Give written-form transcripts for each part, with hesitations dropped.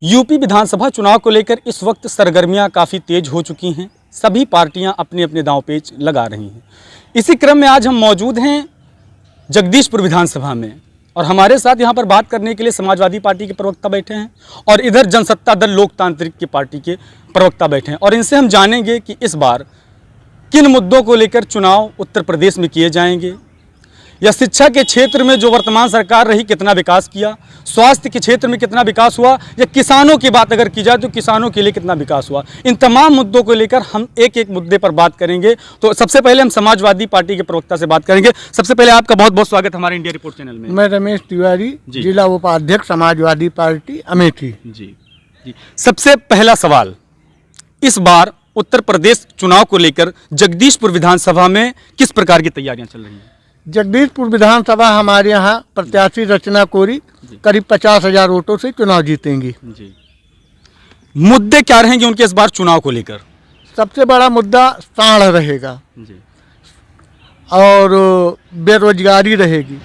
UP विधानसभा चुनाव को लेकर इस वक्त सरगर्मियां काफ़ी तेज हो चुकी हैं। सभी पार्टियां अपने अपने दांव पेच लगा रही हैं। इसी क्रम में आज हम मौजूद हैं जगदीशपुर विधानसभा में और हमारे साथ यहां पर बात करने के लिए समाजवादी पार्टी के प्रवक्ता बैठे हैं और इधर जनसत्ता दल लोकतांत्रिक की पार्टी के प्रवक्ता बैठे हैं और इनसे हम जानेंगे कि इस बार किन मुद्दों को लेकर चुनाव उत्तर प्रदेश में किए जाएंगे, या शिक्षा के क्षेत्र में जो वर्तमान सरकार रही कितना विकास किया, स्वास्थ्य के क्षेत्र में कितना विकास हुआ, या किसानों की बात अगर की जाए तो किसानों के लिए कितना विकास हुआ। इन तमाम मुद्दों को लेकर हम एक एक मुद्दे पर बात करेंगे। तो सबसे पहले हम समाजवादी पार्टी के प्रवक्ता से बात करेंगे। सबसे पहले आपका बहुत बहुत स्वागत हमारे इंडिया रिपोर्ट चैनल में। मैं रमेश तिवारी, जिला उपाध्यक्ष समाजवादी पार्टी अमेठी। जी। सबसे पहला सवाल, इस बार उत्तर प्रदेश चुनाव को लेकर जगदीशपुर विधानसभा में किस प्रकार की तैयारियां चल रही हैं? जगदीशपुर विधानसभा हमारे यहाँ प्रत्याशी रचना कोरी करीब 50,000 वोटों से चुनाव जीतेंगी। जी। मुद्दे क्या रहेंगे उनके इस बार चुनाव को लेकर? सबसे बड़ा मुद्दा साढ़ रहेगा जी। और बेरोजगारी रहेगी।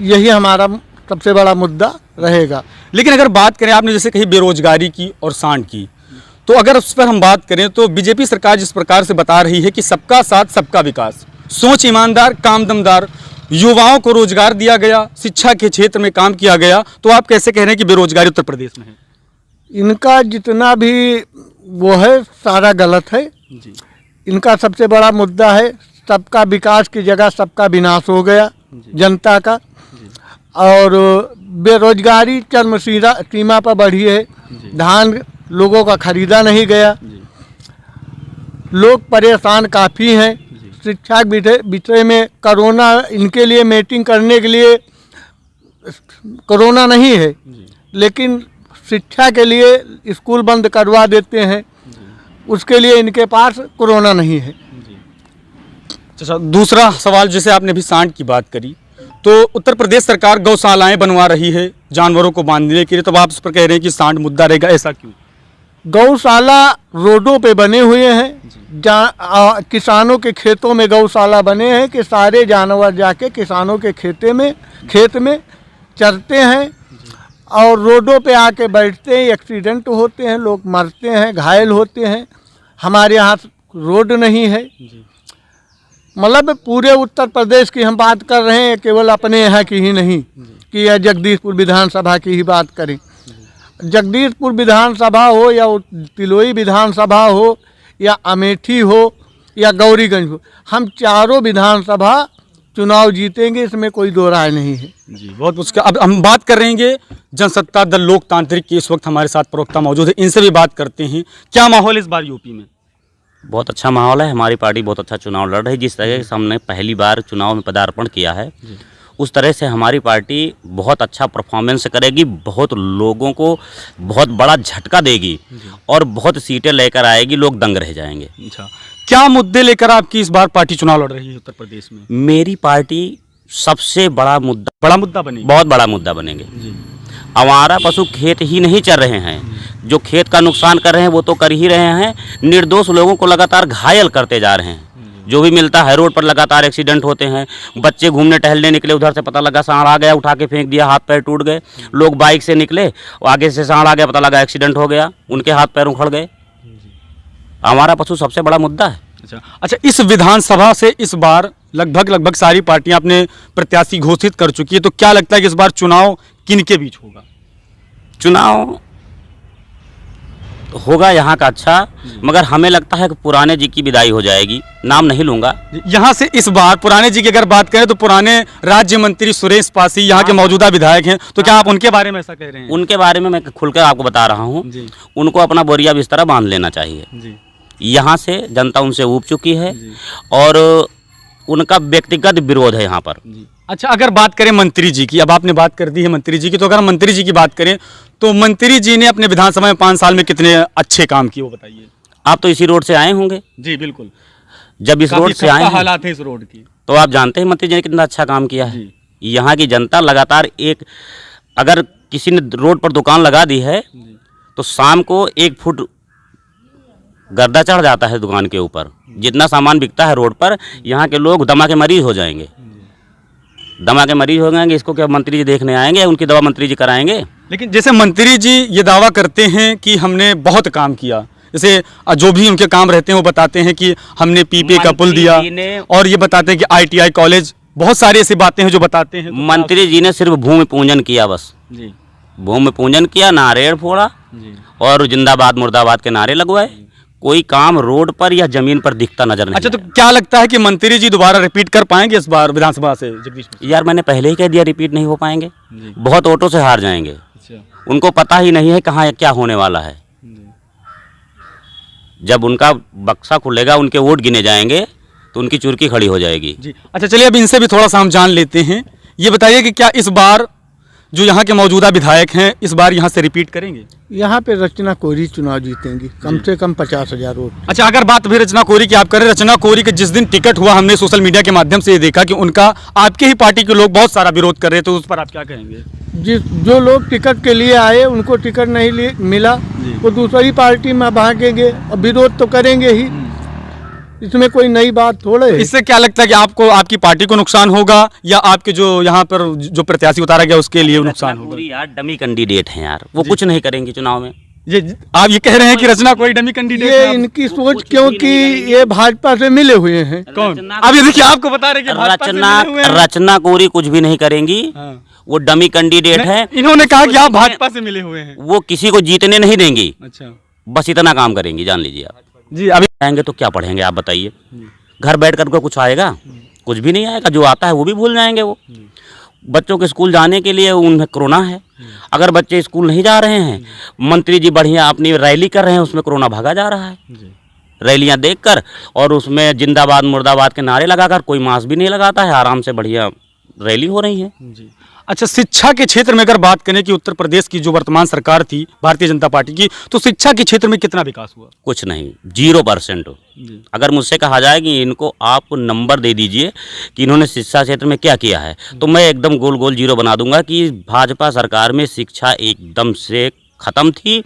यही हमारा सबसे बड़ा मुद्दा रहेगा। लेकिन अगर बात करें, आपने जैसे कही बेरोजगारी की और सांड की, तो अगर उस पर हम बात करें तो बीजेपी सरकार जिस प्रकार से बता रही है कि सबका साथ सबका विकास, सोच ईमानदार, काम दमदार, युवाओं को रोजगार दिया गया, शिक्षा के क्षेत्र में काम किया गया, तो आप कैसे कह रहे हैं कि बेरोजगारी उत्तर प्रदेश में है? इनका जितना भी वो है सारा गलत है। जी। इनका सबसे बड़ा मुद्दा है सबका विकास की जगह सबका विनाश हो गया जनता का। और बेरोजगारी चरम सीमा पर बढ़ी है। धान लोगों का खरीदा नहीं गया, लोग परेशान काफ़ी हैं। शिक्षा के विषय में कोरोना, इनके लिए मीटिंग करने के लिए कोरोना नहीं है, लेकिन शिक्षा के लिए स्कूल बंद करवा देते हैं, उसके लिए इनके पास कोरोना नहीं है। अच्छा, दूसरा सवाल, जैसे आपने अभी सांड की बात करी, तो उत्तर प्रदेश सरकार गौशालाएं बनवा रही है जानवरों को बांधने के लिए, तो आप उस पर कह रहे हैं कि सांड मुद्दा रहेगा, ऐसा क्यों? गौशाला रोडों पे बने हुए हैं, जहाँ किसानों के खेतों में गौशाला बने हैं कि सारे जानवर जाके किसानों के खेत में चरते हैं और रोडों पे आके बैठते हैं, एक्सीडेंट होते हैं, लोग मरते हैं, घायल होते हैं। हमारे यहाँ रोड नहीं है। मतलब पूरे उत्तर प्रदेश की हम बात कर रहे हैं, केवल अपने यहाँ की ही नहीं कि यह जगदीशपुर विधानसभा की ही बात करें। जगदीशपुर विधानसभा हो या तिलोई विधानसभा हो या अमेठी हो या गौरीगंज हो, हम चारों विधानसभा चुनाव जीतेंगे, इसमें कोई दो राय नहीं है। जी, बहुत मुश्किल। अब हम बात कर रहेंगे जनसत्ता दल लोकतांत्रिक की। इस वक्त हमारे साथ प्रवक्ता मौजूद है, इनसे भी बात करते हैं। क्या माहौल इस बार यूपी में? बहुत अच्छा माहौल है। हमारी पार्टी बहुत अच्छा चुनाव लड़ रही है। जिस तरह से हमने पहली बार चुनाव में पदार्पण किया है, उस तरह से हमारी पार्टी बहुत अच्छा परफॉर्मेंस करेगी, बहुत लोगों को बहुत बड़ा झटका देगी और बहुत सीटें लेकर आएगी, लोग दंग रह जाएंगे। अच्छा, क्या मुद्दे लेकर आपकी इस बार पार्टी चुनाव लड़ रही है उत्तर प्रदेश में? मेरी पार्टी सबसे बड़ा मुद्दा बनेगी, बहुत बड़ा मुद्दा बनेंगे। आवारा पशु खेत ही नहीं चल रहे हैं, जो खेत का नुकसान कर रहे हैं वो तो कर ही रहे हैं, निर्दोष लोगों को लगातार घायल करते जा रहे हैं। जो भी मिलता है रोड पर लगातार एक्सीडेंट होते हैं। बच्चे घूमने टहलने निकले, उधर से पता लगा सांड आ गया, उठा के फेंक दिया, हाथ पैर टूट गए। लोग बाइक से निकले, आगे से सांड आ गया, पता लगा एक्सीडेंट हो गया, उनके हाथ पैर उखड़ गए। हमारा पशु सबसे बड़ा मुद्दा है। अच्छा, इस विधानसभा से इस बार लगभग सारी पार्टियां अपने प्रत्याशी घोषित कर चुकी है, तो क्या लगता है कि इस बार चुनाव किनके बीच होगा? चुनाव होगा यहाँ का अच्छा, मगर हमें लगता है कि पुराने जी की विदाई हो जाएगी। नाम नहीं लूंगा। यहाँ से इस बार पुराने जी की अगर बात करें तो पुराने राज्य मंत्री सुरेश पासी यहाँ के मौजूदा विधायक हैं, तो क्या आप उनके बारे में ऐसा कह रहे हैं? उनके बारे में मैं खुलकर आपको बता रहा हूँ, उनको अपना बोरिया बिस्तरा बांध लेना चाहिए। यहाँ से जनता उनसे ऊब चुकी है और उनका व्यक्तिगत विरोध है यहाँ पर। अच्छा, अगर बात करें मंत्री जी की, अब आपने बात कर दी है मंत्री जी की, तो अगर मंत्री जी की बात करें तो मंत्री जी ने अपने विधानसभा में 5 साल में कितने अच्छे काम किए, वो बताइए। आप तो इसी रोड से आए होंगे। जी बिल्कुल। जब इस रोड से आए हैं, हालात है इस रोड की, तो आप जानते हैं मंत्री जी ने कितना अच्छा काम किया है। यहाँ की जनता लगातार अगर किसी ने रोड पर दुकान लगा दी है तो शाम को 1 फुट गर्दा चढ़ जाता है दुकान के ऊपर। जितना सामान बिकता है रोड पर, यहाँ के लोग दमा के मरीज हो जाएंगे। इसको क्या मंत्री जी देखने आएंगे? उनकी दवा मंत्री जी कराएंगे? लेकिन जैसे मंत्री जी ये दावा करते हैं कि हमने बहुत काम किया, जैसे जो भी उनके काम रहते हैं वो बताते हैं कि हमने पीपीए का पुल दिया, और ये बताते हैं कि आईटीआई कॉलेज, बहुत सारी ऐसी बातें हैं जो बताते हैं। तो मंत्री जी ने सिर्फ भूमि पूजन किया, बस जी भूमि पूजन किया, नारेड़ फोड़ा जी और जिंदाबाद मुर्दाबाद के नारे लगवाए। कोई काम रोड पर या जमीन पर दिखता नजर नहीं अच्छा, तो आया। क्या लगता है कि मंत्री जी दोबारा रिपीट कर पाएंगे इस बार विधानसभा से जगदीश मिश्रा? यार मैंने पहले ही कह दिया रिपीट नहीं हो पाएंगे, बहुत ऑटो से हार जाएंगे। अच्छा, उनको पता ही नहीं है कहाँ क्या होने वाला है। जब उनका बक्सा खुलेगा, उनके वोट गिने जाएंगे तो उनकी चुरकी खड़ी हो जाएगी। जी अच्छा, चलिए अब इनसे भी थोड़ा सा हम जान लेते हैं। ये बताइए कि क्या इस बार जो यहाँ के मौजूदा विधायक हैं इस बार यहाँ से रिपीट करेंगे? यहाँ पे रचना कोरी चुनाव जीतेंगी, कम से कम 50,000 वोट। अच्छा, अगर बात भी रचना कोरी की आप करें, रचना कोरी के जिस दिन टिकट हुआ हमने सोशल मीडिया के माध्यम से ये देखा कि उनका आपके ही पार्टी के लोग बहुत सारा विरोध कर रहे थे, तो उस पर आप क्या कहेंगे? जो लोग टिकट के लिए आए उनको टिकट नहीं मिला, वो दूसरी पार्टी में भागेंगे और विरोध तो करेंगे ही, इसमें कोई नई बात थोड़े है। इससे क्या लगता है कि आपको, आपकी पार्टी को नुकसान होगा या आपके जो यहाँ पर जो प्रत्याशी उतारा गया उसके लिए नुकसान होगा? यार डमी कैंडिडेट हैं यार, वो कुछ नहीं करेंगी चुनाव में। ये आप ये कह रहे हैं कि रचना कोई डमी कैंडिडेट ये है? इनकी सोच, क्योंकि ये भाजपा से मिले हुए हैं। कौन? अब ये देखिए, आपको बता रहे हैं कि भाजपा से मिले हुए हैं। रचना कोरी कुछ भी नहीं करेंगी, हाँ। वो डमी कैंडिडेट है। इन्होंने कहा कि आप भाजपा से मिले हुए हैं। वो किसी को जीतने नहीं देंगी, अच्छा बस इतना काम करेंगी, जान लीजिए आप। जी, अभी आएंगे तो क्या पढ़ेंगे आप बताइए? घर बैठ कर कुछ आएगा? कुछ भी नहीं आएगा। जो आता है वो भी भूल जाएंगे। वो बच्चों के स्कूल जाने के लिए उन्हें कोरोना है। अगर बच्चे स्कूल नहीं जा रहे हैं, मंत्री जी बढ़िया अपनी रैली कर रहे हैं, उसमें कोरोना भागा जा रहा है रैलियां देखकर, और उसमें जिंदाबाद मुर्दाबाद के नारे लगाकर। कोई मास्क भी नहीं लगाता है, आराम से बढ़िया रैली हो रही है। अच्छा, शिक्षा के क्षेत्र में अगर बात करें कि उत्तर प्रदेश की जो वर्तमान सरकार थी भारतीय जनता पार्टी की, तो शिक्षा के क्षेत्र में कितना विकास हुआ? कुछ नहीं, 0%। अगर मुझसे कहा जाए कि इनको आप नंबर दे दीजिए कि इन्होंने शिक्षा क्षेत्र में क्या किया है, तो मैं एकदम गोल गोल 0 बना दूंगा कि भाजपा सरकार में शिक्षा एकदम से खत्म थी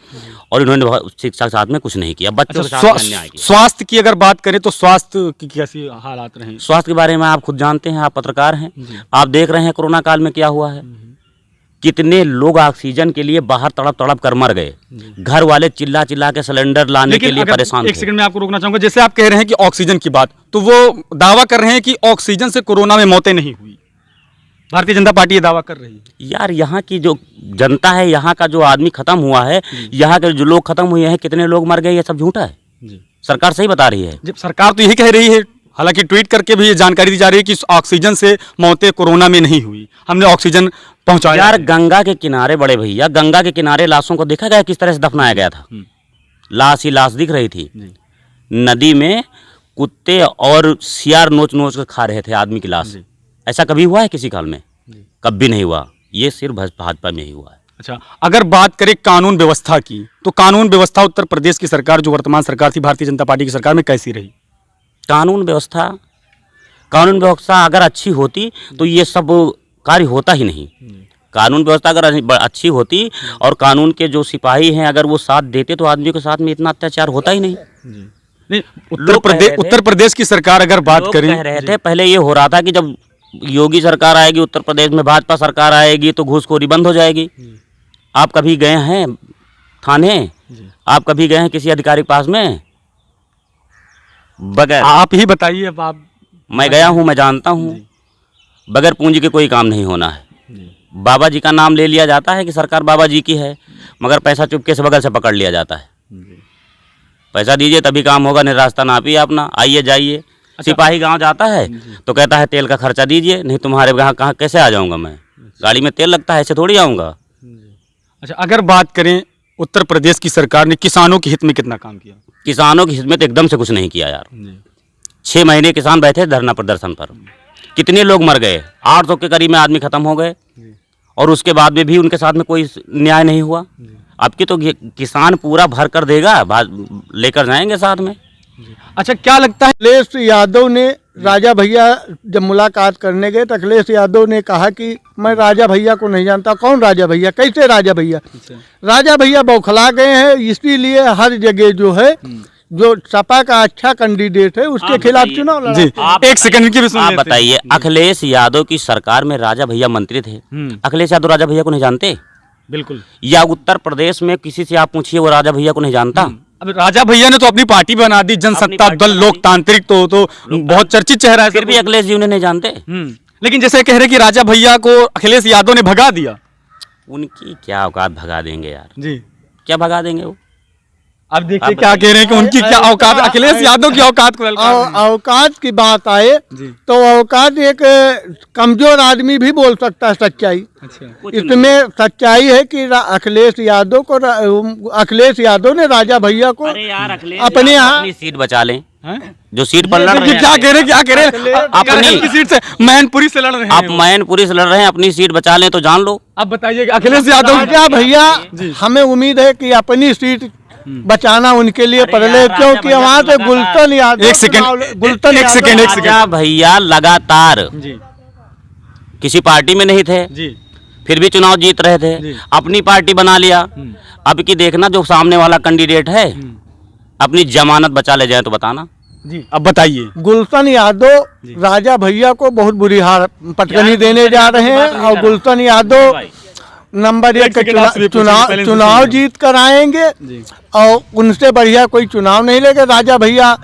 और इन्होंने शिक्षा के साथ में कुछ नहीं किया। बच्चों के साथ में अन्याय किया। स्वास्थ्य की अगर बात करें तो स्वास्थ्य की कैसी हालात रहे? स्वास्थ्य के बारे में आप खुद जानते हैं, आप पत्रकार हैं, आप देख रहे हैं कोरोना काल में क्या हुआ है। कितने लोग ऑक्सीजन के लिए बाहर तड़प तड़प कर मर गए। घर वाले चिल्ला चिल्ला के सिलेंडर लाने के लिए परेशान थे। एक सेकंड में आपको रोकना चाहूंगा। जैसे आप कह रहे हैं कि ऑक्सीजन की बात, तो वो दावा कर रहे हैं कि ऑक्सीजन से कोरोना में मौतें नहीं हुई। भारतीय जनता पार्टी ये दावा कर रही है। यार यहाँ की जो जनता है, यहाँ का जो आदमी खत्म हुआ है, यहाँ के जो लोग खत्म हुए हैं, कितने लोग मर गए, ये सब झूठा है। सरकार सही बता रही है। जब सरकार तो यही कह रही है, हालांकि ट्वीट करके भी ये जानकारी दी जा रही है कि ऑक्सीजन से मौतें कोरोना में नहीं हुई, हमने ऑक्सीजन पहुंचाया। यार गंगा के किनारे, बड़े भैया, गंगा के किनारे लाशों को देखा गया किस तरह से दफनाया गया था। लाश ही लाश दिख रही थी। नदी में कुत्ते और सियार नोच नोच कर खा रहे थे आदमी की लाश। ऐसा कभी हुआ है किसी काल में? कभी नहीं हुआ। ये सिर्फ भाजपा में ही हुआ है। अच्छा, अगर बात करें कानून व्यवस्था की, तो कानून व्यवस्था उत्तर प्रदेश की सरकार, जो वर्तमान सरकार थी भारतीय जनता पार्टी की सरकार में, कैसी रही? कानून व्यवस्था अगर अच्छी होती तो ये सब कार्य होता ही नहीं। कानून व्यवस्था अगर अच्छी होती और कानून के जो सिपाही हैं अगर वो साथ देते तो आदमियों के साथ में इतना अत्याचार होता ही नहीं। नहीं, उत्तर प्रदेश की सरकार अगर बात करें, कह रहे थे पहले ये हो रहा था कि जब योगी सरकार आएगी उत्तर प्रदेश में, भाजपा सरकार आएगी तो घूसखोरी बंद हो जाएगी। आप कभी गए हैं थाने? आप कभी गए हैं किसी अधिकारी के पास में? बगैर, आप ही बताइए। अब आप, मैं गया हूँ, मैं जानता हूँ, बगैर पूंजी के कोई काम नहीं होना है। बाबा जी का नाम ले लिया जाता है कि सरकार बाबा जी की है, मगर पैसा चुपके से बगल से पकड़ लिया जाता है। पैसा दीजिए तभी काम होगा, नहीं रास्ता नापिए अपना, आइए जाइए। सिपाही गांव जाता है तो कहता है तेल का खर्चा दीजिए, नहीं तुम्हारे यहाँ कहाँ कैसे आ जाऊँगा मैं, गाड़ी में तेल लगता है, ऐसे थोड़ी आऊँगा। अच्छा, अगर बात करें उत्तर प्रदेश की सरकार ने किसानों के हित में कितना काम किया? किसानों की हित में तो एकदम से कुछ नहीं किया यार। 6 महीने किसान बैठे धरना प्रदर्शन पर, कितने लोग मर गए, 800 के करीब में आदमी खत्म हो गए, और उसके बाद में भी उनके साथ में कोई न्याय नहीं हुआ। अब की तो किसान पूरा भर कर देगा, लेकर जाएंगे साथ में। अच्छा, क्या लगता है? अखिलेश यादव ने, राजा भैया जब मुलाकात करने गए तो अखिलेश यादव ने कहा कि मैं राजा भैया को नहीं जानता। कौन राजा भैया? कैसे राजा भैया? राजा भैया बौखला गए हैं, इसीलिए हर जगह जो है, जो सपा का अच्छा कैंडिडेट है उसके खिलाफ चुनाव लड़ा। जी, एक सेकंड की भी सुन आप लेते हैं। बताइए, अखिलेश यादव की सरकार में राजा भैया मंत्री थे, अखिलेश यादव राजा भैया को नहीं जानते? बिल्कुल। या उत्तर प्रदेश में किसी से आप पूछिए, वो राजा भैया को नहीं जानता। अब राजा भैया ने तो अपनी पार्टी बना दी, जनसत्ता पार्टी दल बना दी। लोकतांत्रिक, तो बहुत चर्चित चेहरा है। फिर भी अखिलेश जी उन्हें नहीं जानते। लेकिन जैसे कह रहे कि राजा भैया को अखिलेश यादव ने भगा दिया। उनकी क्या औकात, भगा देंगे यार, जी, क्या भगा देंगे वो। अब देखिए आप क्या कह रहे हैं कि उनकी क्या औकात, अखिलेश यादव की औकात को ललकार रहे हैं। औकात की बात आए जी। तो औकात एक कमजोर आदमी भी बोल सकता है सच्चाई। अच्छा, इसमें सच्चाई है कि अखिलेश यादव ने राजा भैया को अरे यार अखिलेश अपने यादव यहाँ अपनी सीट बचा लें, हैं? जो सीट पर लड़ रहे ये हैं। क्या कह रहे हैं, क्या कह रहे हैं? अपनी- अपनी सीट से मैनपुरी से लड़ रहे हैं आप वो। मैनपुरी से लड़ रहे हैं, अपनी सीट बचा लें तो जान लो। अब बताइए अखिलेश यादव राजा भैया जी। हमें उम्मीद है कि अपनी सीट बचाना उनके लिए अरे पड़े, यार, क्योंकि राजा वहाँ से भैया गुलशन यादव एक सेकंड, गुलशन एक सेकंड, एक सेकंड। राजा भैया लगातार जी किसी पार्टी में नहीं थे, जी फिर भी चुनाव जीत रहे जी। थे, अपनी पार्टी बना लिया। अब की देखना जो सामने वाला कैंडिडेट है अपनी जमानत बचा ले जाए तो बताना। जी, अब बताइए। गुलशन यादव राजा भैया को बहुत बुरी हार पटकनी यार, देने जा रहे हैं, बात नहीं और कर गुलशन यादव भाई। नंबर एक एक के सेकंड आपसे भी पूछेंगे, पहले चुनाव इनसे जीत कर आएंगे, जी। और उनसे बढ़िया कोई चुनाव नहीं लेगा। राजा भैया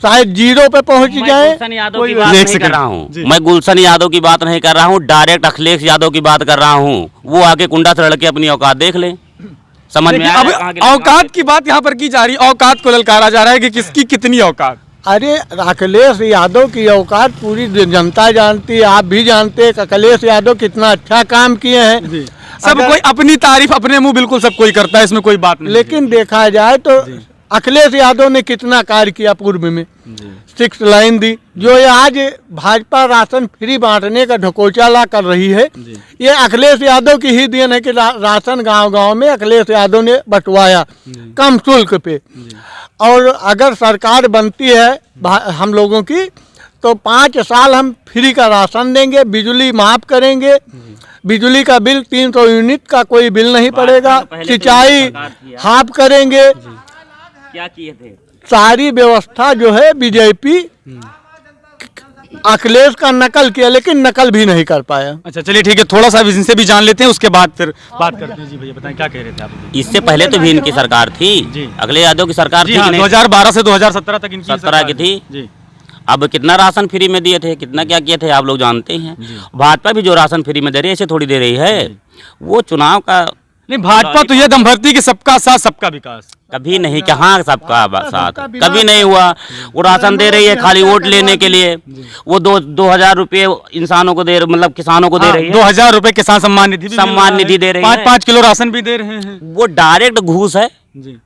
शायद 0 पे पहुंच मैं जाए। गुलशन यादव कोई की बात एक नहीं सेकंड। कर रहा हूँ, जी। मैं गुलशन यादव की बात नहीं कर रहा हूँ, डायरेक्ट अखिलेश यादव की बात कर रहा हूँ। वो आके कुंडा से लड़के अपनी औकात देख ले, समझ में देखिए, आया अब कहाँ के औकात की बात यहाँ पर की जा रही है, औकात को ललकारा जा रहा है कि किसकी कितनी औकात। अरे अखिलेश यादव की औकात पूरी जनता जानती है, आप भी जानते हैं कि अखिलेश यादव कितना अच्छा काम किए हैं। जी, सब अगर- कोई अपनी तारीफ अपने मुंह बिल्कुल सब कोई करता है, इसमें कोई बात नहीं। लेकिन देखा जाए तो अखिलेश यादव ने कितना कार्य किया पूर्व में। 6 लाइन दी, जो ये आज भाजपा राशन फ्री बांटने का ढकोचाला कर रही है, ये अखिलेश यादव की ही देन है कि राशन गांव-गांव में अखिलेश यादव ने बंटवाया कम शुल्क पे। और अगर सरकार बनती है हम लोगों की, तो 5 साल हम फ्री का राशन देंगे, बिजली माफ करेंगे, बिजली का बिल 300 यूनिट का कोई बिल नहीं पड़ेगा, पहले तो सिंचाई सरकार किया। हाफ करेंगे। क्या किए थे? सारी व्यवस्था जो है बीजेपी अखिलेश का नकल किया, लेकिन नकल भी नहीं कर पाया। अच्छा चलिए ठीक है, थोड़ा सा इनसे भी जान लेते हैं, उसके बाद फिर बात करते हैं। जी भैया बताएं क्या कह रहे थे आप। इससे पहले तो भी इनकी सरकार थी, जी। अखिलेश यादव की सरकार जी थी कि हाँ, नहीं? 2012 से 2017 तक इनकी 17 की थी। जी अब कितना राशन फ्री में दिए थे, कितना क्या किए थे आप लोग जानते हैं। भाजपा भी जो राशन फ्री में दे रही है, ऐसे थोड़ी दे रही है। वो चुनाव का नहीं, भाजपा तो ये दम भरती कि सबका साथ सबका विकास। कभी नहीं, कहाँ सबका साथ, सबका विकास कभी नहीं हुआ। वो राशन दे रही है खाली वोट लेने के लिए। वो 2,000 रुपये इंसानों को दे, मतलब किसानों को दे रही है। 2000 रुपए किसान सम्मान निधि भी सम्मान निधि दे रही है। 5-5 किलो राशन भी दे रहे हैं। वो डायरेक्ट घूस है। जी